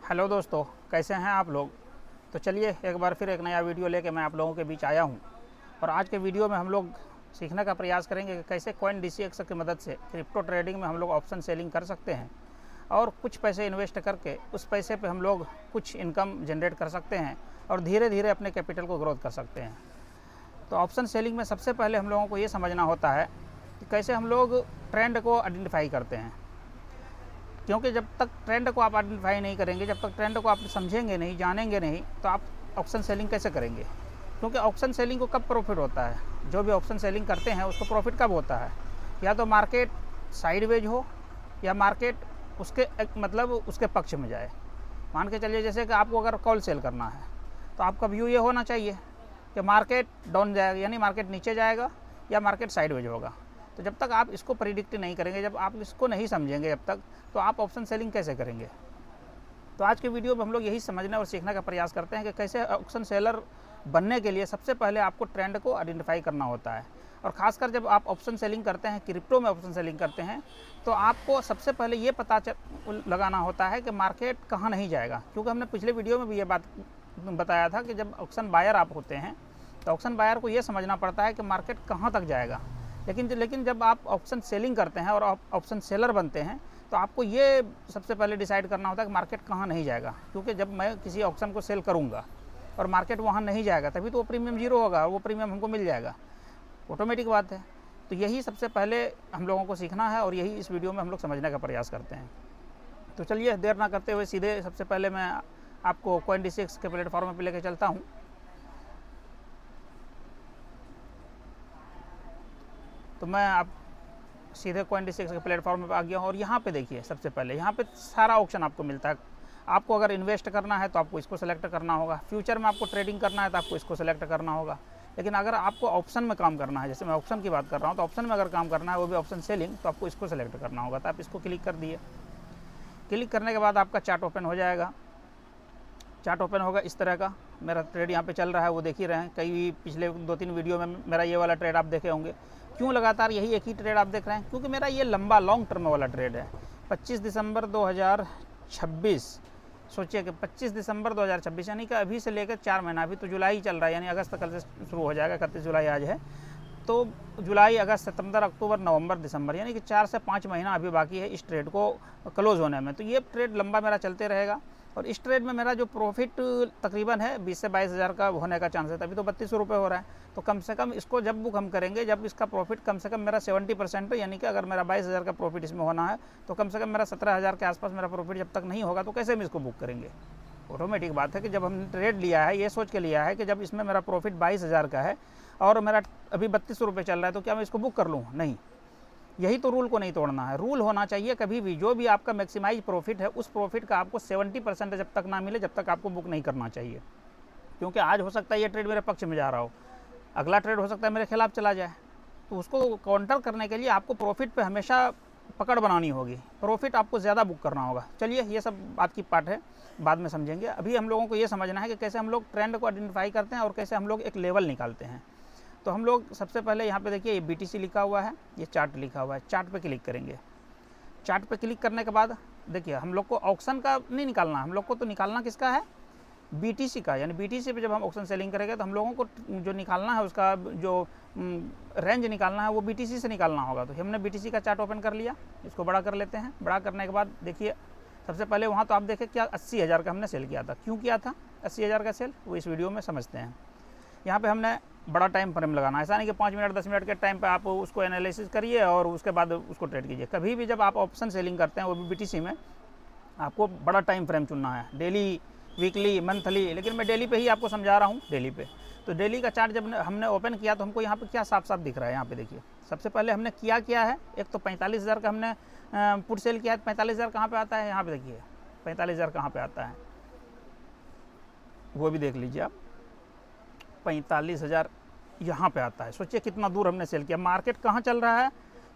Hello दोस्तों, कैसे हैं आप लोग। तो चलिए एक बार फिर एक नया वीडियो लेके मैं आप लोगों के बीच आया हूं। और आज के वीडियो में हम लोग सीखने का प्रयास करेंगे कि कैसे कॉइन DCX की मदद से क्रिप्टो ट्रेडिंग में हम लोग ऑप्शन सेलिंग कर सकते हैं और कुछ पैसे इन्वेस्ट करके उस पैसे पे हम लोग कुछ इनकम जनरेट कर सकते हैं और धीरे धीरे अपने कैपिटल को ग्रोथ कर सकते हैं। तो ऑप्शन सेलिंग में सबसे पहले हम लोगों को ये समझना होता है कि कैसे हम लोग ट्रेंड को आइडेंटिफाई करते हैं, क्योंकि जब तक ट्रेंड को आप आइडेंटिफाई नहीं करेंगे, जब तक ट्रेंड को आप समझेंगे नहीं, जानेंगे नहीं, तो आप ऑप्शन सेलिंग कैसे करेंगे। क्योंकि ऑप्शन सेलिंग को कब प्रॉफिट होता है, जो भी ऑप्शन सेलिंग करते हैं उसको प्रॉफिट कब होता है, या तो मार्केट साइडवेज हो या मार्केट उसके मतलब उसके पक्ष में जाए। मान के चलिए जैसे कि आपको अगर कॉल सेल करना है तो आपका व्यू ये होना चाहिए कि मार्केट डाउन जाएगा, यानी मार्केट नीचे जाएगा या मार्केट साइडवेज होगा। तो जब तक आप इसको प्रिडिक्ट नहीं करेंगे, जब आप इसको नहीं समझेंगे जब तक, तो आप ऑप्शन सेलिंग कैसे करेंगे। तो आज के वीडियो में हम लोग यही समझने और सीखने का प्रयास करते हैं कि कैसे ऑप्शन सेलर बनने के लिए सबसे पहले आपको ट्रेंड को आइडेंटिफाई करना होता है। और ख़ासकर जब आप ऑप्शन सेलिंग करते हैं, क्रिप्टो में ऑप्शन सेलिंग करते हैं, तो आपको सबसे पहले ये पता लगाना होता है कि मार्केट कहाँ नहीं जाएगा। क्योंकि हमने पिछले वीडियो में भी ये बात बताया था कि जब ऑप्शन बायर आप होते हैं तो ऑप्शन बायर को ये समझना पड़ता है कि मार्केट कहाँ तक जाएगा। लेकिन जब आप ऑप्शन सेलिंग करते हैं और आप ऑप्शन सेलर बनते हैं तो आपको ये सबसे पहले डिसाइड करना होता है कि मार्केट कहाँ नहीं जाएगा। क्योंकि जब मैं किसी ऑप्शन को सेल करूँगा और मार्केट वहाँ नहीं जाएगा, तभी तो वो प्रीमियम जीरो होगा, वो प्रीमियम हमको मिल जाएगा, ऑटोमेटिक बात है। तो यही सबसे पहले हम लोगों को सीखना है और यही इस वीडियो में हम लोग समझने का प्रयास करते हैं। तो चलिए देर ना करते हुए सीधे सबसे पहले मैं आपको कॉइन DCX के प्लेटफॉर्म पर लेकर चलता हूँ। तो मैं आप सीधे कॉइन DCX के प्लेटफॉर्म पर आ गया हूँ और यहाँ पे देखिए सबसे पहले यहाँ पे सारा ऑप्शन आपको मिलता है। आपको अगर इन्वेस्ट करना है तो आपको इसको सेलेक्ट करना होगा, फ्यूचर में आपको ट्रेडिंग करना है तो आपको इसको सेलेक्ट करना होगा। लेकिन अगर आपको ऑप्शन में काम करना है, जैसे मैं ऑप्शन की बात कर रहा हूँ, तो ऑप्शन में अगर काम करना है वो भी ऑप्शन सेलिंग, तो आपको इसको सेलेक्ट करना होगा। तो आप इसको क्लिक कर दिए। क्लिक करने के बाद आपका चार्ट ओपन हो जाएगा। चार्ट ओपन होगा इस तरह का। मेरा ट्रेड यहाँ पे चल रहा है, वो देख ही रहे हैं। कई पिछले 2-3 वीडियो में मेरा ये वाला ट्रेड आप देखे होंगे। क्यों लगातार यही एक ही ट्रेड आप देख रहे हैं? क्योंकि मेरा ये लंबा लॉन्ग टर्म वाला ट्रेड है। 25 दिसंबर 2026, सोचिए कि 25 दिसंबर 2026 यानी कि अभी से लेकर 4 महीना, अभी तो जुलाई चल रहा है, यानी अगस्त कल से शुरू हो जाएगा, 31 जुलाई आज है। तो जुलाई, अगस्त, सितंबर, अक्टूबर, नवंबर, दिसंबर, यानी कि 4 से 5 महीना अभी बाकी है इस ट्रेड को क्लोज होने में। तो ये ट्रेड लंबा मेरा चलते रहेगा और इस ट्रेड में मेरा जो प्रॉफिट तकरीबन है 20 से 22 हज़ार का होने का चांस है। तभी तो 3200 रुपये हो रहा है। तो कम से कम इसको जब बुक हम करेंगे, जब इसका प्रॉफिट कम से कम मेरा 70%, यानी कि अगर मेरा 22 हज़ार का प्रॉफिट इसमें होना है तो कम से कम मेरा 17 हज़ार के आसपास मेरा प्रॉफिट जब तक नहीं होगा तो कैसे हम इसको बुक करेंगे। ऑटोमेटिक बात है कि जब हमने ट्रेड लिया है, ये सोच के लिया है कि जब इसमें मेरा प्रॉफिट 22 हज़ार का है और मेरा अभी 3200 रुपये चल रहा है, तो क्या मैं इसको बुक कर लूँ? नहीं। यही तो रूल को नहीं तोड़ना है। रूल होना चाहिए कभी भी जो भी आपका मैक्सिमाइज प्रॉफिट है, उस प्रॉफिट का आपको 70% जब तक ना मिले, जब तक आपको बुक नहीं करना चाहिए। क्योंकि आज हो सकता है ये ट्रेड मेरे पक्ष में जा रहा हो, अगला ट्रेड हो सकता है मेरे खिलाफ चला जाए। तो उसको काउंटर करने के लिए आपको प्रॉफिट पे हमेशा पकड़ बनानी होगी, प्रॉफिट आपको ज़्यादा बुक करना होगा। चलिए ये सब बात की पार्ट है, बाद में समझेंगे। अभी हम लोगों को ये समझना है कि कैसे हम लोग ट्रेंड को आइडेंटिफाई करते हैं और कैसे हम लोग एक लेवल निकालते हैं। तो हम लोग सबसे पहले यहाँ पे देखिए ये BTC लिखा हुआ है, ये चार्ट लिखा हुआ है। चार्ट पे क्लिक करेंगे। चार्ट पे क्लिक करने के बाद देखिए हम लोग को ऑप्शन का नहीं निकालना, हम लोग को तो निकालना किसका है? BTC का। यानी BTC पे जब हम ऑप्शन सेलिंग करेंगे तो हम लोगों को जो निकालना है, उसका जो रेंज निकालना है वो BTC से निकालना होगा। तो हमने BTC का चार्ट ओपन कर लिया। इसको बड़ा कर लेते हैं। बड़ा करने के बाद देखिए सबसे पहले वहाँ तो आप देखें क्या 80 हज़ार का हमने सेल किया था। क्यों किया था 80 हज़ार का सेल, वो इस वीडियो में समझते हैं। यहाँ पे हमने बड़ा टाइम फ्रेम लगाना है। ऐसा नहीं कि 5 मिनट 10 मिनट के टाइम पे आप उसको एनालिसिस करिए और उसके बाद उसको ट्रेड कीजिए। कभी भी जब आप ऑप्शन सेलिंग करते हैं, वो भी BTC में, आपको बड़ा टाइम फ्रेम चुनना है, डेली, वीकली, मंथली। लेकिन मैं डेली पे ही आपको समझा रहा हूँ, डेली पे। तो डेली का चार्ट जब हमने ओपन किया तो हमको यहाँ पे क्या साफ साफ दिख रहा है, यहाँ पे देखिए। सबसे पहले हमने क्या है, एक तो 45 हज़ार का हमने पुट सेल किया है। 45 हज़ार कहाँ पर आता है, यहाँ पर देखिए 45 हज़ार कहाँ पर आता है, वो भी देख लीजिए आप। 45 हज़ार यहाँ पे आता है। सोचिए कितना दूर हमने सेल किया। मार्केट कहाँ चल रहा है?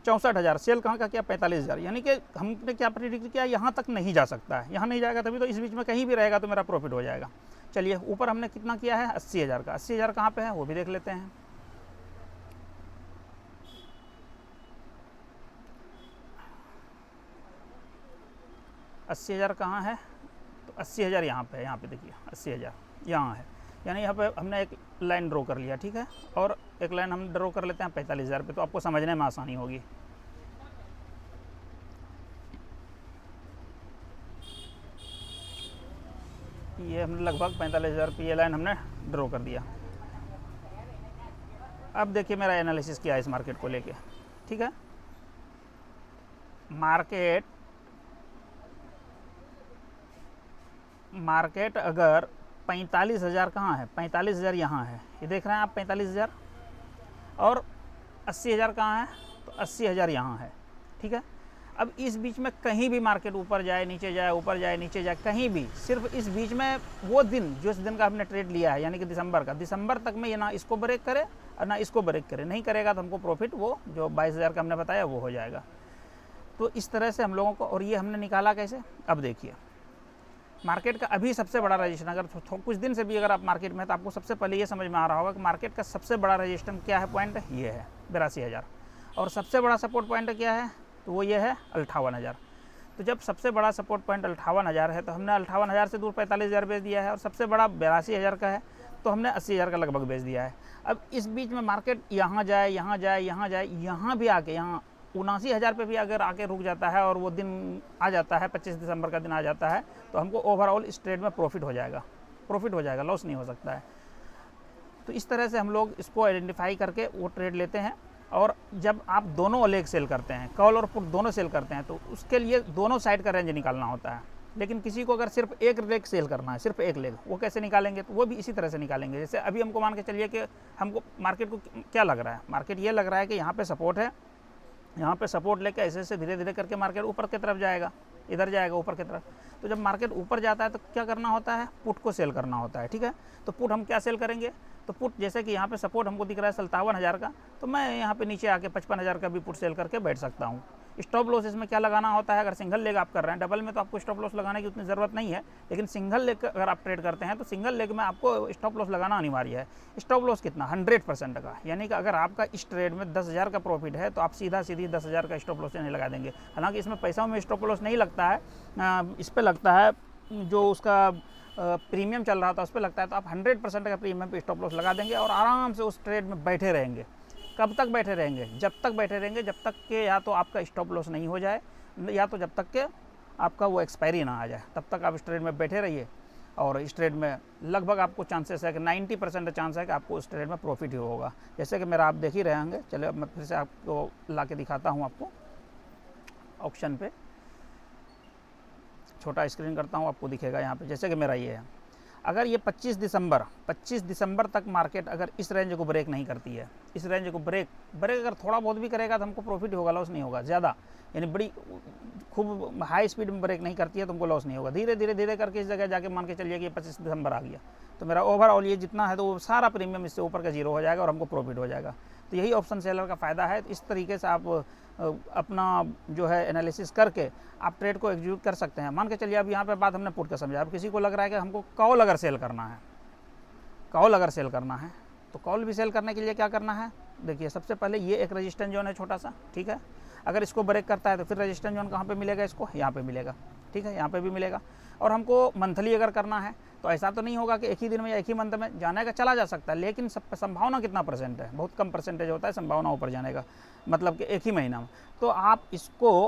64 हज़ार। सेल कहाँ का किया? 45 हज़ार। यानी कि हमने क्या प्रेडिक्ट किया, यहाँ तक नहीं जा सकता है। यहाँ नहीं जाएगा, तभी तो इस बीच में कहीं भी रहेगा तो मेरा प्रॉफिट हो जाएगा। चलिए ऊपर हमने कितना किया है? 80 हज़ार का। 80 हज़ार कहाँ पर है वो भी देख लेते हैं। अस्सी हज़ार कहाँ है? तो 80,000 यहाँ पे है, यहाँ पे देखिए 80,000 यहाँ है, यानी यहाँ पे हमने एक लाइन ड्रॉ कर लिया, ठीक है, और एक लाइन हम ड्रॉ कर लेते हैं 45,000 पे, तो आपको समझने में आसानी होगी। ये हमने लगभग 45,000 पे ये लाइन हमने ड्रॉ कर दिया। अब देखिए मेरा एनालिसिस क्या है इस मार्केट को लेके, ठीक है। मार्केट अगर 45,000 कहाँ है, 45,000 यहाँ है, ये देख रहे हैं आप 45,000, और 80,000 कहाँ है, तो 80,000 यहाँ है, ठीक है। अब इस बीच में कहीं भी मार्केट ऊपर जाए नीचे जाए, ऊपर जाए नीचे जाए, कहीं भी, सिर्फ इस बीच में वो दिन जिस दिन का हमने ट्रेड लिया है, यानी कि दिसंबर का, दिसंबर तक में ये ना इसको ब्रेक करे और ना इसको ब्रेक करे, नहीं करेगा तो हमको प्रॉफिट वो जो 22,000 का हमने बताया वो हो जाएगा। तो इस तरह से हम लोगों को, और ये हमने निकाला कैसे, अब देखिए मार्केट का अभी सबसे बड़ा रजिस्टर, अगर कुछ दिन से भी अगर आप मार्केट में, तो आपको सबसे पहले ये समझ में आ रहा होगा कि मार्केट का सबसे बड़ा रजिस्टर क्या है, पॉइंट ये है 82,000, और सबसे बड़ा सपोर्ट पॉइंट क्या है, तो वो ये है 58,000। तो जब सबसे बड़ा सपोर्ट पॉइंट 58,000 है, तो हमने 58,000 से दूर 45,000 बेच दिया है, और सबसे बड़ा 82,000 का है, तो हमने 80,000 का लगभग बेच दिया है। अब इस बीच में मार्केट यहाँ जाए, यहाँ जाए, यहाँ जाए, यहाँ भी आके, यहाँ 79,000 पे भी अगर आके रुक जाता है और वो दिन आ जाता है, 25 दिसंबर का दिन आ जाता है, तो हमको ओवरऑल इस ट्रेड में प्रॉफिट हो जाएगा, लॉस नहीं हो सकता है। तो इस तरह से हम लोग इसको आइडेंटिफाई करके वो ट्रेड लेते हैं। और जब आप दोनों लेग सेल करते हैं, कॉल और पुट दोनों सेल करते हैं, तो उसके लिए दोनों साइड का रेंज निकालना होता है। लेकिन किसी को अगर सिर्फ एक लेग सेल करना है, सिर्फ एक लेग, वो कैसे निकालेंगे, तो वो भी इसी तरह से निकालेंगे। जैसे अभी हमको मान के चलिए कि हमको मार्केट को क्या लग रहा है, मार्केट ये लग रहा है कि यहाँ पे सपोर्ट है, यहाँ पे सपोर्ट लेके ऐसे ऐसे धीरे धीरे करके मार्केट ऊपर की तरफ जाएगा, इधर जाएगा ऊपर की तरफ। तो जब मार्केट ऊपर जाता है तो क्या करना होता है, पुट को सेल करना होता है, ठीक है। तो पुट हम क्या सेल करेंगे, तो पुट जैसे कि यहाँ पे सपोर्ट हमको दिख रहा है 57,000 का, तो मैं यहाँ पे नीचे आके 55,000 का भी पुट सेल करके बैठ सकता हूँ। स्टॉप लॉस इसमें क्या लगाना होता है, अगर सिंगल लेग आप कर रहे हैं, डबल में तो आपको स्टॉप लॉस लगाने की उतनी ज़रूरत नहीं है, लेकिन सिंगल लेग अगर आप ट्रेड करते हैं तो सिंगल लेग में आपको स्टॉप लॉस लगाना अनिवार्य है। स्टॉप लॉस कितना, 100% का, यानी कि अगर आपका इस ट्रेड में 10,000 का प्रॉफिट है तो आप सीधा 10,000 का स्टॉप लॉस नहीं लगा देंगे। हालांकि इसमें पैसों में स्टॉप लॉस नहीं लगता है, इस पर लगता है जो उसका प्रीमियम चल रहा था उस पर लगता है। तो आप 100% का प्रीमियम पे स्टॉप लॉस लगा देंगे और आराम से उस ट्रेड में बैठे रहेंगे। कब तक बैठे रहेंगे, जब तक बैठे रहेंगे जब तक कि या तो आपका स्टॉप लॉस नहीं हो जाए, या तो जब तक कि आपका वो एक्सपायरी ना आ जाए, तब तक आप इस ट्रेड में बैठे रहिए। और इस ट्रेड में लगभग आपको चांसेस है कि 90% चांस है कि आपको उस ट्रेड में प्रॉफिट ही होगा। जैसे कि मेरा आप देख ही रहे होंगे। चलिए अब मैं फिर से आपको ला के दिखाता हूँ, आपको ऑप्शन पे छोटा स्क्रीन करता हूँ, आपको दिखेगा यहाँ पे। जैसे कि मेरा ये है, अगर ये 25 दिसंबर तक मार्केट अगर इस रेंज को ब्रेक नहीं करती है, इस रेंज को ब्रेक अगर थोड़ा बहुत भी करेगा तो हमको प्रॉफिट होगा, लॉस नहीं होगा ज़्यादा। यानी बड़ी खूब हाई स्पीड में ब्रेक नहीं करती है तो हमको लॉस नहीं होगा। धीरे धीरे करके इस जगह जाके मान के चलिए कि 25 दिसंबर आ गया तो मेरा ओवरऑल ये जितना है तो वो सारा प्रीमियम इससे ऊपर का जीरो हो जाएगा और हमको प्रॉफिट हो जाएगा। तो यही ऑप्शन सेलर का फ़ायदा है। इस तरीके से आप अपना जो है एनालिसिस करके आप ट्रेड को एग्जीक्यूट कर सकते हैं। मान के चलिए अब यहाँ पे बात हमने पुट का समझा। अब किसी को लग रहा है कि हमको कॉल अगर सेल करना है, तो कॉल भी सेल करने के लिए क्या करना है, देखिए सबसे पहले ये एक रजिस्टेंस जोन है छोटा सा, ठीक है। अगर इसको ब्रेक करता है तो फिर रजिस्टेंस जोन कहाँ पे मिलेगा, इसको यहाँ पे मिलेगा, ठीक है, यहाँ पे भी मिलेगा। और हमको मंथली अगर करना है तो ऐसा तो नहीं होगा कि एक ही दिन में या एक ही मंथ में जाने का, चला जा सकता है, लेकिन संभावना कितना % है, बहुत कम % होता है संभावना ऊपर जाने का, मतलब कि एक ही महीना में। तो आप इसको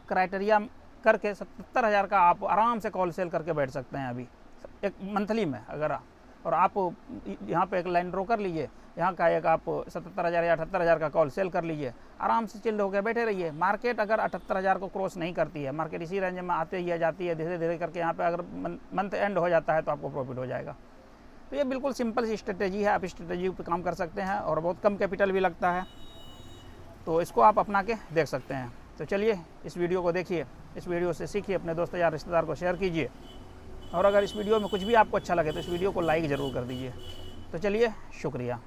क्राइटेरिया करके 77,000 का आप आराम से कॉल सेल करके बैठ सकते हैं अभी एक मंथली में अगर और आप यहाँ पे एक लाइन ड्रॉ कर लीजिए, यहाँ का एक आप 77,000 या 78,000 का कॉल सेल कर लीजिए, आराम से चिल्ड होकर बैठे रहिए। मार्केट अगर 78,000 को क्रॉस नहीं करती है, मार्केट इसी रेंज में आते ही जाती है, धीरे धीरे करके यहाँ पे अगर मंथ एंड हो जाता है तो आपको प्रॉफिट हो जाएगा। तो ये बिल्कुल सिंपल सी स्ट्रेटेजी है, आप स्ट्रेटेजी पे काम कर सकते हैं और बहुत कम कैपिटल भी लगता है, तो इसको आप अपना के देख सकते हैं। तो चलिए इस वीडियो को देखिए, इस वीडियो से सीखिए, अपने दोस्त या रिश्तेदार को शेयर कीजिए, और अगर इस वीडियो में कुछ भी आपको अच्छा लगे तो इस वीडियो को लाइक ज़रूर कर दीजिए। तो चलिए शुक्रिया।